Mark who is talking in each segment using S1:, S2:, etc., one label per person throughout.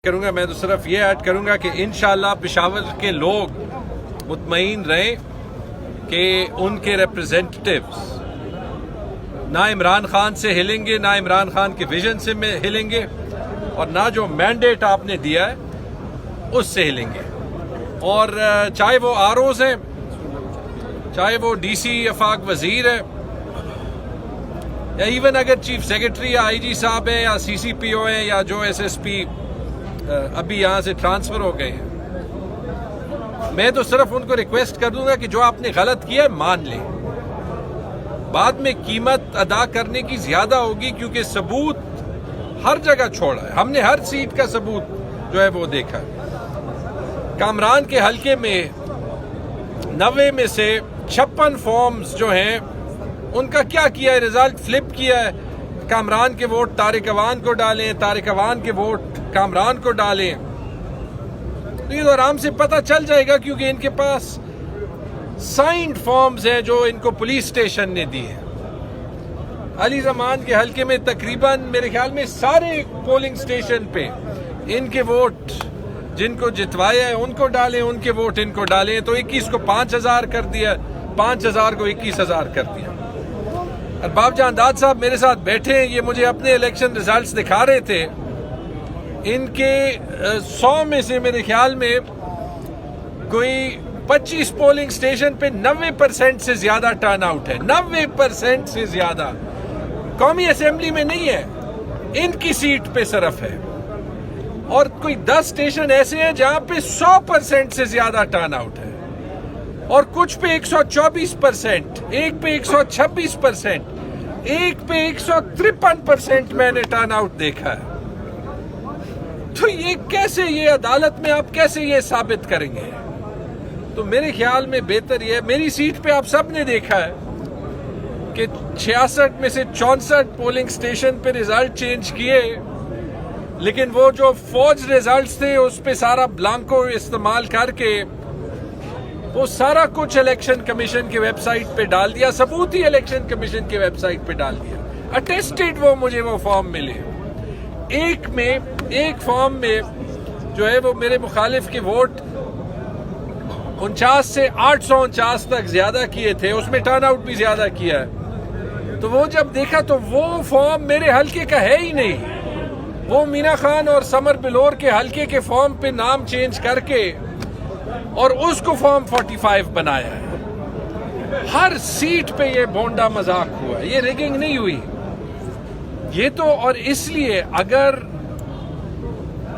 S1: करूंगा। मैं तो सिर्फ ये ऐड करूंगा कि इंशाल्लाह पेशावर के लोग मुतमईन रहें कि उनके रिप्रेजेंटेटिव्स ना इमरान खान से हिलेंगे, ना इमरान खान के विजन से हिलेंगे और ना जो मैंडेट आपने दिया है उससे हिलेंगे। और चाहे वो आरओज हैं, चाहे वो डीसी आफाक वजीर है, या इवन अगर चीफ सेक्रेटरी या आईजी साहब है या सीसीपीओ है या जो एसएसपी अभी यहाँ से ट्रांसफर हो गए हैं, मैं तो सिर्फ उनको रिक्वेस्ट कर दूंगा कि जो आपने गलत किया है मान लें। बाद में कीमत अदा करने की ज्यादा होगी क्योंकि सबूत हर जगह छोड़ा है। हमने हर सीट का सबूत जो है वो देखा है। कामरान के हलके में 90 में से 56 फॉर्म्स जो हैं उनका क्या किया है, रिजल्ट फ्लिप किया है। कामरान के वोट तारिक अवान को डालें, तारिक अवान के वोट कामरान को डालें, तो ये तो आराम से पता चल जाएगा क्योंकि इनके पास साइंड फॉर्म्स हैं जो इनको पुलिस स्टेशन ने दिए। अली जमान के हलके में तकरीबन मेरे ख्याल में सारे पोलिंग स्टेशन पे इनके वोट जिनको जितवाया है उनको डालें, उनके वोट इनको डालें। तो 21 को 5000 कर दिया, 5000 को 21,000 कर दिया। अरबाब जान दाद साहब मेरे साथ बैठे हैं, ये मुझे अपने इलेक्शन रिजल्ट्स दिखा रहे थे। इनके 100 में से मेरे ख्याल में कोई 25 पोलिंग स्टेशन पे 90% से ज्यादा टर्न आउट है। 90% से ज्यादा कौमी असेंबली में नहीं है, इनकी सीट पे सिर्फ है। और कोई 10 स्टेशन ऐसे हैं जहां पे 100% से ज्यादा टर्न आउट है और कुछ पे 124%, एक पे 126%, एक पे 153% मैंने टर्न आउट देखा है। तो ये कैसे, ये अदालत में आप कैसे ये साबित करेंगे? तो मेरे ख्याल में बेहतर ये, मेरी सीट पे आप सब ने देखा है कि 66 में से 64 पोलिंग स्टेशन पे रिजल्ट चेंज किए, लेकिन वो जो फौज रिजल्ट्स थे उस पे सारा ब्लांको इस्तेमाल करके वो सारा कुछ इलेक्शन कमीशन की वेबसाइट पे डाल दिया, सबूत ही इलेक्शन कमीशन की वेबसाइट पे डाल दिया। अटेस्टेड वो मुझे वो फॉर्म मिले। एक फॉर्म में जो है वो मेरे मुखालिफ के वोट 49 से 849 तक ज्यादा किए थे, उसमें टर्न आउट भी ज्यादा किया है। तो वो जब देखा तो वो फॉर्म मेरे हलके का है ही नहीं, वो मीना खान और समर बिलोर के हलके के फॉर्म पे नाम चेंज करके और उसको फॉर्म 45 बनाया है। हर सीट पे ये बोंडा मजाक हुआ, ये रिगिंग नहीं हुई ये तो। और इसलिए अगर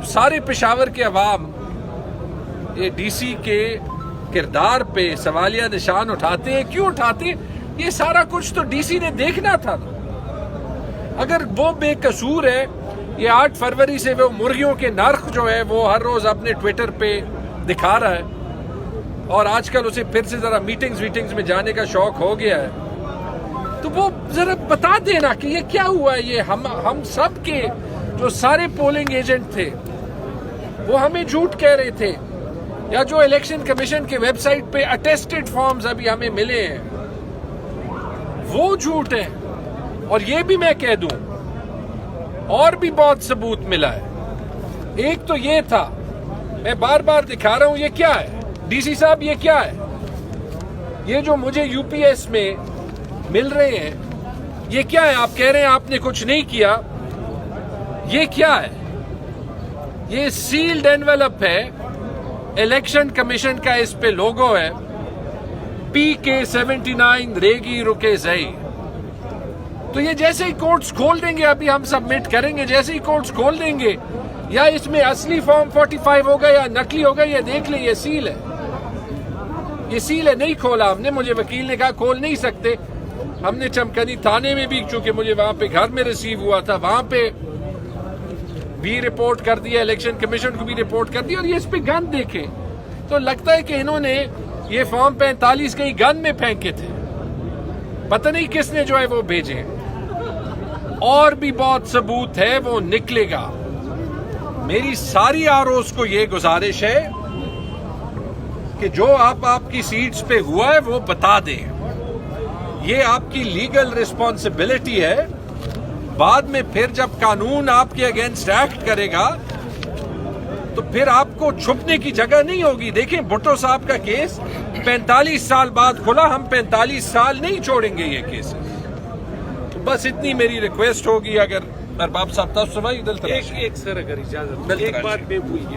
S1: सारे पेशावर के अवाम ये डीसी के किरदार पे सवालिया निशान उठाते हैं, क्यों उठाते? ये सारा कुछ तो डीसी ने देखना था। अगर वो बेकसूर है, ये 8 फरवरी से वो मुर्गियों के नर्ख जो है वो हर रोज अपने ट्विटर पे दिखा रहा है और आजकल उसे फिर से जरा मीटिंग्स में जाने का शौक हो गया है, तो वो जरा बता देना कि ये क्या हुआ है। ये हम सब के जो सारे पोलिंग एजेंट थे वो हमें झूठ कह रहे थे, या जो इलेक्शन कमीशन के वेबसाइट पे अटेस्टेड फॉर्म्स अभी हमें मिले हैं वो झूठ है। और ये भी मैं कह दूं, और भी बहुत सबूत मिला है। एक तो ये था, मैं बार बार दिखा रहा हूं, ये क्या है डीसी साहब, ये क्या है? ये जो मुझे यूपीएस में मिल रहे हैं ये क्या है? आप कह रहे हैं आपने कुछ नहीं किया, ये क्या है? ये सील्ड एनवेलप है, इलेक्शन कमीशन का इस पे लोगो है, PK79 रेगी रुके जई। तो ये जैसे ही कोर्ट्स खोल देंगे, अभी हम सबमिट करेंगे, जैसे ही कोर्ट्स खोल देंगे या इसमें असली फॉर्म 45 होगा या नकली होगा, ये देख ले, ये सील है, ये सील है। नहीं खोला हमने, मुझे वकील ने कहा खोल नहीं सकते। हमने चमकनी थाने में भी, चूंकि मुझे वहां पे घर में रिसीव हुआ था, वहां पे भी रिपोर्ट कर दिया, इलेक्शन कमीशन को भी रिपोर्ट कर दिया। और ये इस पे गन देखे तो लगता है कि इन्होंने ये फॉर्म 45 कहीं गन में फेंके थे, पता नहीं किसने जो है वो भेजे। और भी बहुत सबूत है, वो निकलेगा। मेरी सारी आरओस को ये गुजारिश है कि जो आपकी सीट्स पे हुआ है वो बता दें, ये आपकी लीगल रिस्पॉन्सिबिलिटी है। बाद में फिर जब कानून आपके अगेंस्ट एक्ट करेगा तो फिर आपको छुपने की जगह नहीं होगी। देखें भुट्टो साहब का केस 45 साल बाद खुला, हम 45 साल नहीं छोड़ेंगे ये केसेस। तो बस इतनी मेरी रिक्वेस्ट होगी। अगर अरबाब साहब तब सुनाई
S2: एक सर अगर इजाजत एक बात मैं भूल गया।